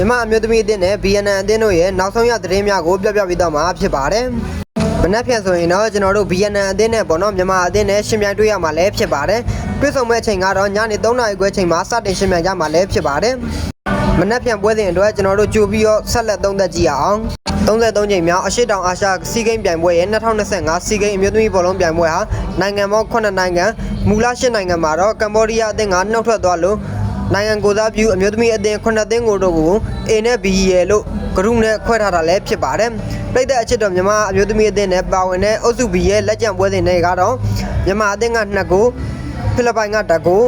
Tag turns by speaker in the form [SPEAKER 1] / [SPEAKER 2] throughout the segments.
[SPEAKER 1] မြန်မာအမျိုးသမီးအသင်းနဲ့ BNN အသင်းတို့ရဲ့နောက်ဆုံးရသတင်းများကိုပြောပြပေးတော့မှာဖြစ်ပါတယ်။မနက်ဖြန်ဆိုရင်တော့ကျွန်တော်တို့ BNN အသင်းနဲ့ပေါ့နော်မြန်မာအသင်းနဲ့ရှင်ပြိုင်တွေ့ရမှာလည်းဖြစ်ပါတယ်။တွေ့ဆုံမဲ့အချိန်ကတော့ညနေ3:00 နာရီခွဲချိန်မှာစတင်ရှင်ပြိုင်ကြမှာလည်းဖြစ်ပါတယ်။မနက်ဖြန်ပွဲစဉ်အတွက်ကျွန်တော်တို့ကြိုပြီးတော့ဆက်လက်သုံးသပ်ကြည့်အောင်။33ကြိမ်မြောက်အရှေ့တောင်အာရှစီးကိန်းပြိုင်ပွဲရဲ့2025စီးကိန်းအမျိုးသမီးဘောလုံးပြိုင်ပွဲဟာနိုင်ငံပေါင်း9နိုင်ငံမူလ10နိုင်ငံမှာတော့ကမ္ဘောဒီးယားအသင်းကနှုတ်ထွက်သွားလို့နိုင်ငံကိုစားပြုအမျိုးသမီးအသင်း9သင်းကိုတို့ကို A နဲ့ B ရဲ့လို့ဂရုနဲ့ခွဲထားတာလည်းဖြစ်ပါတယ်။ပြည်သက်အချစ်တော်မြန်မာအမျိုးသမီးအသင်းနဲ့ပါဝင်တဲ့အုပ်စု B ရဲ့လက်ကျန်ပွဲစဉ်တွေကတော့မြန်မာအသင်းက2ဂိုးဖိလစ်ပိုင်က1ဂိုး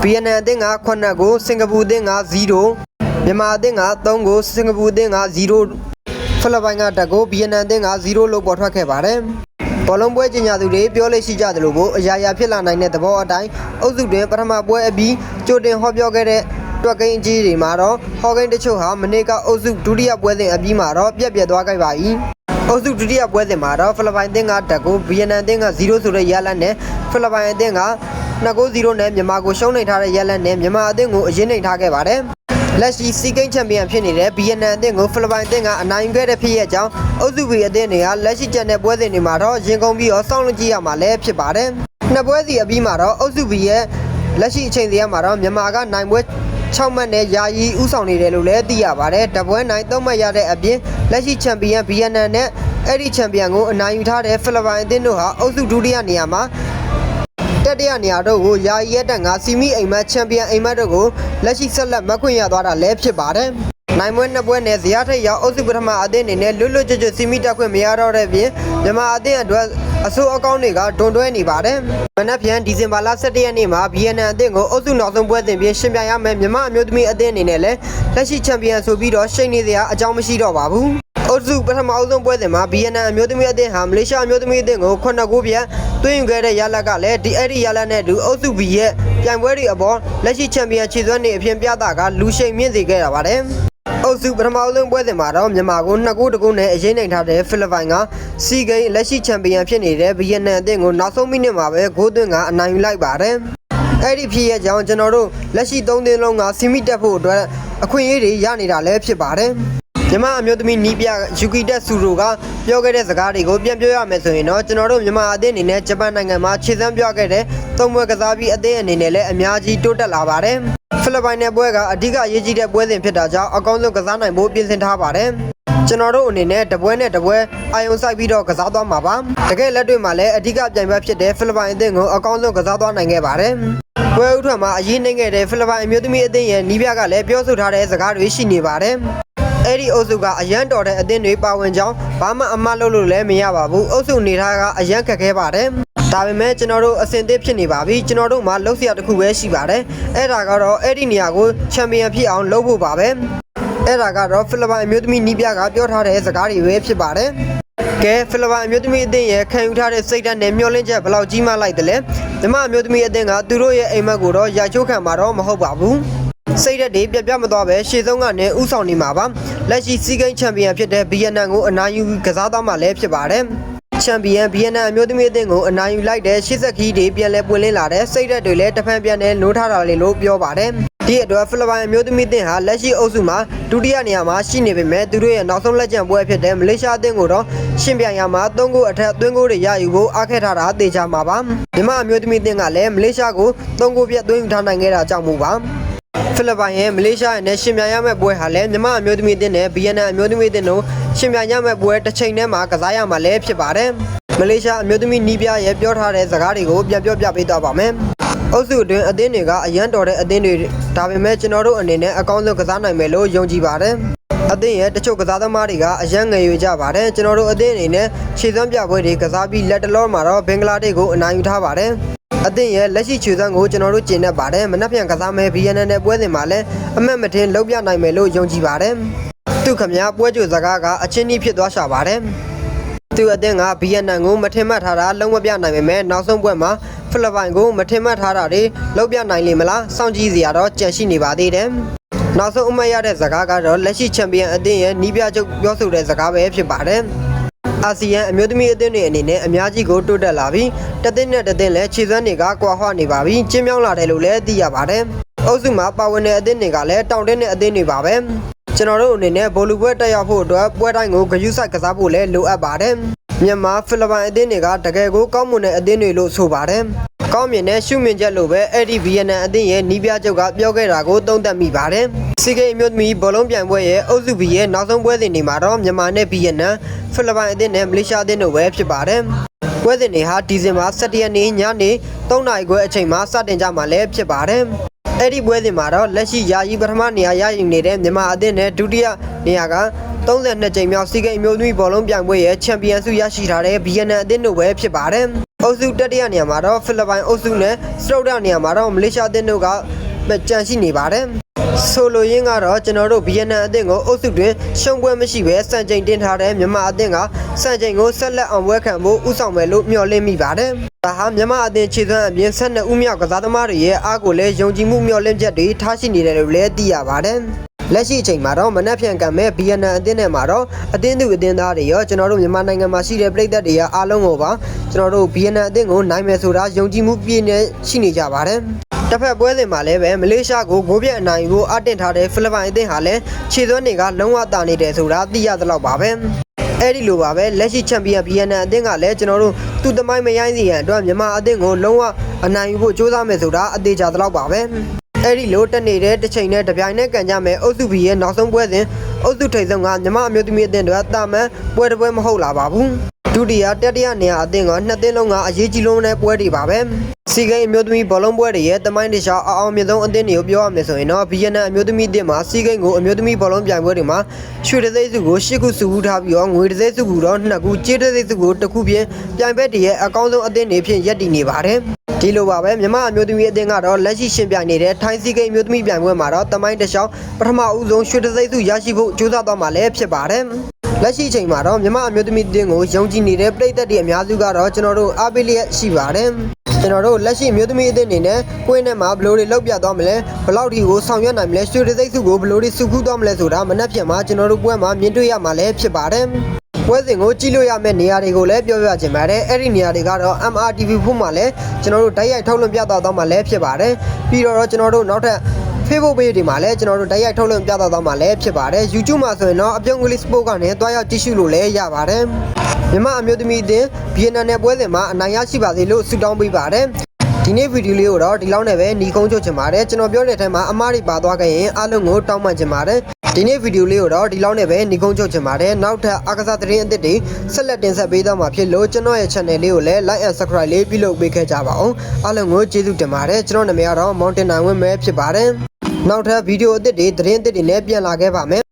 [SPEAKER 1] BNN အသင်းက9ဂိုးစင်ကာပူအသင်းက0မြန်မာအသင်းက3ဂိုးစင်ကာပူအသင်းက0ဖိလစ်ပိုင်က1ဂိုး BNN အသင်းက0လို့ပေါ်ထွက်ခဲ့ပါတယ်။ဘောလုံးပွဲကျင်းပသူတွေပြောလို့ရှိကြတယ်လို့အရာရာဖြစ်လာနိုင်တဲ့သဘောအတိုင်းအုပ်စုတွင်ပထမပွဲအပြီးကြိုတင်ဟောပြောခဲ့တဲ့တွက်ကိန်းအကြီးတွေမှာတော့ဟောကိန်းတချို့ဟာမနေ့ကအုပ်စုဒုတိယပွဲစဉ်အပြီးမှာတော့ပြတ်သွားခဲ့ပါ၏။အုပ်စုဒုတိယပွဲစဉ်မှာတော့ဖိလစ်ပိုင်အသင်းက1ဂိုး BNN အသင်းက0ဆိုတဲ့ရလဒ်နဲ့ဖိလစ်ပိုင်အသင်းက2-0နဲ့မြန်မာကိုရှုံးနိမ့်ထားတဲ့ရလဒ်နဲ့မြန်မာအသင်းကိုအရင်နှိမ့်ထားခဲ့ပါတယ်။လက်ရှိစီးကိန်းချန်ပီယံဖြစ်နေတဲ့ BNN အသင်းကိုဖိလစ်ပိုင်အသင်းကအနိုင်ခဲ့တဲ့ဖြစ်ရဲ့ကြောင်းအုပ်စု B အသင်းတွေကလက်ရှိကျန်တဲ့ပွဲစဉ်တွေမှာတော့ရင်ကုန်ပြီးတော့စောင့်လို့ကြည့်ရမှာလည်းဖြစ်ပါတယ်။နှစ်ပွဲစီအပြီးမှာတော့အုပ်စု B ရဲ့လက်ရှိအချိန်စီမှာတော့မြန်မာကနိုင်ပွဲ6မှတ်နဲ့ယာယီဥဆောင်နေတယ်လို့လည်းသိရပါတယ်။တပွဲနိုင်3မှတ်ရတဲ့အပြင်လက်ရှိချန်ပီယံ BNN နဲ့အဲ့ဒီချန်ပီယံကိုအနိုင်ယူထားတဲ့ဖိလစ်ပိုင်အသင်းတို့ဟာအုပ်စုဒုတိယနေရာမှာတတိယနေရာတို့ကိုယာယီရက်တက်ငါစီမီအိမ်မက်ချန်ပီယံအိမ်မက်တို့ကိုလက်ရှိဆက်လက်မခွင့်ရသွားတာလည်းဖြစ်ပါတယ်။နိုင်ပွဲ2ပွဲနဲ့ဇယားထိပ်ရောက်အုပ်စုပထမအသင်းအနေနဲ့လွတ်လွတ်ကျွတ်ကျွတ်စီမီတက်ခွင့်မရတော့တဲ့ပြင်မြန်မာအသင်းအတွက်အဆိုးအကောင်းတွေကဒွန်တွဲနေပါတယ်။မနက်ဖြန်ဒီဇင်ဘာလ17ရက်နေ့မှာ BNN အသင်းကိုအုပ်စုနောက်ဆုံးပွဲစဉ်ပြင်ရှင်ပြိုင်ရမယ်မြန်မာအမျိုးသမီးအသင်းအနေနဲ့လည်းလက်ရှိချန်ပီယံဆိုပြီးတော့ရှိန်နေစရာအကြောင်းမရှိတော့ပါဘူး။အုပ်စုပထမအဆုံးပွဲစဉ်မှာ BNN အမျိုးသမီးအသင်းဟာမလေးရှားအမျိုးသမီးအသင်းကို9ဂိုးပြတ်သွင်းယူခဲ့တဲ့ရလဒ်ကလည်းအဲ့ဒီရလဒ်နဲ့အတူအုပ်စု B ရဲ့ပြိုင်ပွဲတွေအပေါ်လက်ရှိချန်ပီယံခြေစွမ်းတွေအဖြစ်ပြတာကလူရှိန်မြင့်စေခဲ့တာပါတယ်။အုပ်စုပထမဆုံးပွဲစဉ်မှာတော့မြန်မာကို2ဂိုး1ဂိုးနဲ့အရေးနိုင်ထားတဲ့ဖိလစ်ပိုင်ကစီဂိမ်းလက်ရှိချန်ပီယံဖြစ်နေတဲ့ BNN အသင်းကိုနောက်ဆုံးမိနစ်မှာပဲဂိုးသွင်းကအနိုင်ယူလိုက်ပါတယ်။အဲ့ဒီဖြစ်ရဲ့ကြောင့်ကျွန်တော်တို့လက်ရှိ3သင်းလုံးကစီမီတက်ဖို့အတွက်အခွင့်အရေးတွေရနေတာလည်းဖြစ်ပါတယ်။မြန်မာအမျိုးသမီးနီးပြယူကီတက်ဆူရိုကပြောခဲ့တဲ့စကားတွေကိုပြန်ပြောရမယ်ဆိုရင်တော့ကျွန်တော်တို့မြန်မာအသင်းအနေနဲ့ဂျပန်နိုင်ငံမှာခြေစမ်းပြခဲ့တဲ့သုံးပွဲကစားပြီးအသင်းအနေနဲ့လည်းအများကြီးတိုးတက်လာပါတယ်။ဖိလစ်ပိုင်နယ်ပွဲကအဓိကအရေးကြီးတဲ့ပွဲစဉ်ဖြစ်တာကြောင့်အကောင်းဆုံးကစားနိုင်ဖို့ပြင်ဆင်ထားပါတယ်။ကျွန်တော်တို့အနေနဲ့တပွဲနဲ့တပွဲအာရုံစိုက်ပြီးတော့ကစားသွားမှာပါ။တကယ်လက်တွေ့မှာလည်းအဓိကပြိုင်ပွဲဖြစ်တဲ့ဖိလစ်ပိုင်အသင်းကိုအကောင်းဆုံးကစားသွားနိုင်ခဲ့ပါတယ်။ပွဲဥထွက်မှာအရေးနှိမ့်ခဲ့တဲ့ဖိလစ်ပိုင်အမျိုးသမီးအသင်းရဲ့နီးပြကလည်းပြောဆိုထားတဲ့စကားတွေရှိနေပါတယ်။အဲ့ဒီအုပ်စုကအရန်တော်တဲ့အသင်းတွေပါဝင်ကြောင်းဘာမှအမှားလုပ်လို့လည်းမရပါဘူးအုပ်စုနေထားကအရန်ခက်ခဲပါတယ်ဒါပေမဲ့ကျွန်တော်တို့အဆင်သင့်ဖြစ်နေပါပြီကျွန်တော်တို့မှာလှုပ်ရှားတစ်ခုပဲရှိပါတယ်အဲ့ဒါကတော့အဲ့ဒီနေရာကိုချန်ပီယံဖြစ်အောင်လုပ်ဖို့ပါပဲအဲ့ဒါကတော့ဖိလစ်ပိုင်အမျိုးသမီးနီးပြကပြောထားတဲ့စကားတွေပဲဖြစ်ပါတယ်ကဲဖိလစ်ပိုင်အမျိုးသမီးအသင်းရဲ့ခံယူထားတဲ့စိတ်ဓာတ်နဲ့မျှော်လင့်ချက်ဘယ်လောက်ကြီးမားလိုက်တယ်လဲမြန်မာအမျိုးသမီးအသင်းကသူတို့ရဲ့အိမ်မက်ကိုတော့ရာချိုးခံမှာတော့မဟုတ်ပါဘူးစိတ်ဓာတ်တွေပြမသွားပဲရှေ့ဆုံးကနေဥဆောင်နေမှာပါလက်ရှိစီးကိန်းချန်ပီယံဖြစ်တဲ့ BNN ကိုအနိုင်ယူကစားသွားမှာလည်းဖြစ်ပါတယ်ချန်ပီယံ BNN အမျိုးသမီးအသင်းကိုအနိုင်ယူလိုက်တဲ့ရှေ့ဆက်ခီးတွေပြန်လဲပွင့်လင်းလာတဲ့စိတ်ဓာတ်တွေလည်းတဖန်ပြန်လဲနိုးထားတာလေလို့ပြောပါတယ်ဒီအတွက်ဖိလစ်ပိုင်အမျိုးသမီးအသင်းဟာလက်ရှိအုပ်စုမှာဒုတိယနေရာမှာရှိနေပေမဲ့သူတို့ရဲ့နောက်ဆုံးလက်ကျန်ပွဲဖြစ်တဲ့မလေးရှားအသင်းကိုတော့ရှင်ပြိုင်ရမှာ3ဂိုးအထက်သွင်းဂိုးတွေရယူဖို့အားခဲထားတာသေချာမှာပါမြန်မာအမျိုးသမီးအသင်းကလည်းမလေးရှားကို3ဂိုးပြတ်သွင်းယူထားနိုင်ခဲ့တာကြောင့်မို့ပါဖိလစ်ပိုင်ရဲ့မလေးရှားနဲ့ရှင်ပြိုင်ရမယ့်ပွဲဟာလည်းမြန်မာအမျိုးသမီးအသင်းနဲ့ BNN အမျိုးသမီးအသင်းတို့ရှင်ပြိုင်ရမယ့်ပွဲတစ်ချိန်တည်းမှာကစားရမှာလည်းဖြစ်ပါတယ်။မလေးရှားအမျိုးသမီးနီးပြရဲ့ပြောထားတဲ့စကားတွေကိုပြန်ပြောပြပေးသွားပါမယ်။အုပ်စုအတွင်းအသင်းတွေကအရန်တော်တဲ့အသင်းတွေဒါပေမဲ့ကျွန်တော်တို့အနေနဲ့အကောင်းဆုံးကစားနိုင်မယ်လို့ယုံကြည်ပါတယ်။အသင်းရဲ့တချို့ကစားသမားတွေကအရန်ငယ်ရွယ်ကြပါတယ်။ကျွန်တော်တို့အသင်းအနေနဲ့ခြေစွမ်းပြပွဲတွေကစားပြီးလက်တလောမှာတော့ဘင်္ဂလားဒေ့ရှ်ကိုအနိုင်ယူထားပါတယ်။အသင်းရဲ့လက်ရှိခြေစွမ်းကိုကျွန်တော်တို့ကျင့်တတ်ပါတယ်။မနက်ဖြန်ကစားမယ် BNN နဲ့ပွဲစဉ်မှာလည်းအမှတ်မထင်လုံးပြနိုင်မယ်လို့ယုံကြည်ပါတယ်။သူခမညာပွဲကြိုစကားကအချင်းကြီးဖြစ်သွားရှာပါတယ်။သူအသင်းက BNN ကိုမထင်မှတ်ထားတာလုံးဝပြနိုင်ပေမဲ့နောက်ဆုံးပွဲမှာဖိလစ်ပိုင်ကိုမထင်မှတ်ထားတာတွေလုံးပြနိုင်လိမ့်မလားစောင့်ကြည့်စရာတော့ကြံရှိနေပါသေးတယ်။နောက်ဆုံးအမှတ်ရတဲ့စကားကတော့လက်ရှိချန်ပီယံအသင်းရဲ့နီးပြချုပ်ပြောဆိုတဲ့စကားပဲဖြစ်ပါတယ်။အာဆီယံအမျိုးသမီးအသင်းတွေအနေနဲ့အများကြီးကိုတိုးတက်လာပြီးတသင်းနဲ့တသင်းလည်းခြေစွမ်းတွေကကွာဟနေပါပြီကျင်းမြောင်းလာတယ်လို့လည်းသိရပါတယ်။အုပ်စုမှာပါဝင်တဲ့အသင်းတွေကလည်းတောင်တင်းတဲ့အသင်းတွေပါပဲ။ ကျွန်တော်တို့အနေနဲ့ဘောလုံးပွဲတက်ရောက်ဖို့အတွက်ပွဲတိုင်းကိုဂရုစိုက်ကစားဖို့လည်းလိုအပ်ပါတယ်မြန်မာဖိလစ်ပိုင်အသင်းတွေကတကယ်ကိုကောင်းမွန်တဲ့အသင်းတွေလို့ဆိုပါတယ်ကောင်းမြင်တဲ့ရှုမြင်ချက်လို့ပဲအဲ့ဒီဗီယက်နမ်အသင်းရဲ့နီးပြချုပ်ကပြောခဲ့တာကိုသုံးသပ်မိပါတယ်စီဂိမ်းအမျိုးသမီးဘောလုံးပြိုင်ပွဲရဲ့အုပ်စု B ရဲ့နောက်ဆုံးပွဲစဉ်တွေမှာတော့မြန်မာနဲ့ဗီယက်နမ်ဖိလစ်ပိုင်အသင်းနဲ့မလေးရှားအသင်းတို့ပဲဖြစ်ပါတယ်ပွဲစဉ်တွေဟာဒီဇင်ဘာ17ရက်နေ့ညနေ3နာရီခွဲအချိန်မှာစတင်ကြမှာလည်းဖြစ်ပါတယ်အဲ့ဒီပွဲစဉ်မှာတော့လက်ရှိယာယီပထမနေရာရယူနေတဲ့မြန်မာအသင်းနဲ့ဒုတိယနေရာက32ကြိမ်မြောက်စီဂိမ်းအမျိုးသမီးဘောလုံးပြိုင်ပွဲရဲ့ချန်ပီယံဆုရရှိထားတဲ့ဗီယက်နမ်အသင်းတို့ပဲဖြစ်ပါတယ်အုပ်စုတတိယနေရာမှာတော့ဖိလစ်ပိုင်အုပ်စုနဲ့စတုတ္ထနေရာမှာတော့မလေးရှားအသင်းတို့ကကြန့်ရှိနေပါတယ်ဆိုလိုရင်းကတော့ကျွန်တော်တို့ဗီယက်နမ်အသင်းကိုအုပ်စုတွင်ရှုံးပွဲမရှိဘဲစံချိန်တင်ထားတဲ့မြန်မာအသင်းကစံချိန်ကိုဆက်လက်အောင်ပွဲခံဖို့ဥဆောင်မယ်လို့မျှော်လင့်မိပါတယ်ဒါဟာမြန်မာအသင်းခြေစွမ်းအပြင်12ဦးမြောက်ကစားသမားတွေရဲ့အားကိုလည်းယုံကြည်မှုမျှော်လင့်ချက်တွေထားရှိနေတယ်လို့လည်းသိရပါတယ်လက်ရှိအချိန်မှာတော့မနက်ဖြန်ကံမဲ့ဗီယက်နမ်အသင်းနဲ့မှာတော့အသင်းသူအသင်းသားတွေရောကျွန်တော်တို့မြန်မာနိုင်ငံမှာရှိတဲ့ပြည်သက်တွေရောအားလုံးကိုပါကျွန်တော်တို့ဗီယက်နမ်အသင်းကိုနိုင်မယ်ဆိုတာယုံကြည်မှုပြည့်နေရှိနေကြပါတယ်တစ်ဖက်ပွဲစဉ်မှာလည်းပဲမလေးရှားကိုဂိုးပြတ်အနိုင်ဖို့အတင်ထားတဲ့ဖိလစ်ပိုင်အသင်းဟာလည်းခြေစွမ်းတွေကလုံးဝတာနေတယ်ဆိုတာသိရသလောက်ပါပဲအဲ့ဒီလိုပါပဲလက်ရှိချန်ပီယံဗီယက်နမ်အသင်းကလည်းကျွန်တော်တို့သူ့သမိုင်းမရိုင်းစီရန်အတွက်မြန်မာအသင်းကိုလုံးဝအနိုင်ယူဖို့ကြိုးစားမယ်ဆိုတာအသေးချာသလောက်ပါပဲအဲ့ဒီလိုတက်နေတဲ့တစ်ချိန်နဲ့တပြိုင်နက်ကန်ကြမယ်အုပ်စု B ရဲ့နောက်ဆုံးပွဲစဉ်အုပ်စုထိပ်ဆုံးကမြန်မာအမျိုးသမီးအသင်းတွေကတာမန်ပွဲတစ်ပွဲမဟုတ်လာပါဘူးဒုတိယတတိယနေရာအသင်းကနှစ်သင်းလုံးကအရေးကြီးလုံးတဲ့ပွဲတွေပါပဲစီဂိမ်းအမျိုးသမီးဘောလုံးပွဲတွေရဲ့တမိုင်းတခြားအောင်မြင်ဆုံးအသင်းတွေကိုပြောရမယ်ဆိုရင်တော့ဗီယက်နမ်အမျိုးသမီးအသင်းမှာစီဂိမ်းကိုအမျိုးသမီးဘောလုံးပြိုင်ပွဲတွေမှာရွှေတသိန်းစုကို10ခုစုဘူးထားပြီးတော့ငွေတသိန်းစုကိုတော့2ခုကြေးတသိန်းစုကို1ခုဖြင့်ပြိုင်ဘက်တွေရဲ့အကောင်းဆုံးအသင်းတွေဖြင့်ရပ်တည်နေပါတယ်ဒီလိုပါပဲမြန်မာအမျိုးသမီးအသင်းကတော့လက်ရှိရှင်ပြိုင်နေတဲ့ထိုင်းစီဂိမ်းအမျိုးသမီးပြိုင်ပွဲမှာတော့တမိုင်းတခြားပထမဦးဆုံးရွှေတသိန်းစုရရှိဖို့ကြိုးစားသွားမှာလည်းဖြစ်ပါတယ်လက်ရှိအချိန်မှာတော့မြန်မာအမျိုးသမီးအသင်းကိုယုံကြည်နေတဲ့ပြည်သက်တွေအများစုကတော့ကျွန်တော်တို့အားပေးလျက်ရှိပါတယ်ကျွန်တော်တို့လက်ရှိအမျိုးသမီးအသင်းအနေနဲ့ကွင်းထဲမှာဘယ်လိုတွေလောက်ပြသွားမလဲဘယ်လောက်ထိကိုဆောင်ရွက်နိုင်မလဲရွှေတသိန်းစုကိုဘယ်လိုတွေစုခုသွားမလဲဆိုတာမနှက်ပြန်မှာကျွန်တော်တို့ပွဲမှာမြင်တွေ့ရမှာလည်းဖြစ်ပါတယ်ပွဲစဉ်ကိုကြည့်လို့ရမယ့်နေရာတွေကိုလည်းပြောပြချင်ပါတယ်အဲ့ဒီနေရာတွေကတော့ MRTV ဖို့မှာလည်းကျွန်တော်တို့တိုက်ရိုက်ထုတ်လွှင့်ပြသသွားမှာလည်းဖြစ်ပါတယ်ပြီးတော့ကျွန်တော်တို့နောက်ထပ် Facebook page တွေမှာလည်းကျွန်တော်တို့တိုက်ရိုက်ထုတ်လွှင့်ပြသသွားမှာလည်းဖြစ်ပါတယ် YouTube မှာဆိုရင်တော့အပြုံးကလေး sport ကနေတွားရောက်ကြည့်ရှုလို့လည်းရပါတယ်မြန်မာအမျိုးသမီးအသင်းဗီယက်နမ်နယ်ပွဲစဉ်မှာအနိုင်ရရှိပါစေလို့ဆုတောင်းပေးပါတယ်ဒီနေ့ဗီဒီယိုလေးကိုတော့ဒီလောက်နဲ့ပဲညီကုန်းချုပ်ချင်ပါတယ်ကျွန်တော်ပြောတဲ့အထက်မှာအမားတွေပါသွားခဲ့ရင်အားလုံးကိုတောင်းပန်ချင်ပါတယ်ဒီနေ့ဗီဒီယိုလေးကိုတော့ဒီလောက်နဲ့ပဲညီကုန်းချုပ်ချင်ပါတယ်နောက်ထပ်အားကစားသတင်းအသစ်တွေဆက်လက်တင်ဆက်ပေးသွားမှာဖြစ်လို့ကျွန်တော်ရဲ့ channel လေးကိုလည်း like and subscribe လေးပြုလုပ်ပေးခဲ့ကြပါအောင်အားလုံးကိုကျေးဇူးတင်ပါတယ်ကျွန်တော်နာမည်ကတော့ Mountain နိုင်ဝင်းပဲဖြစ်ပါတယ်နောက်ထပ်ဗီဒီယိုအသစ်တွေသတင်းအသစ်တွေနဲ့ပြန်လာခဲ့ပါမယ်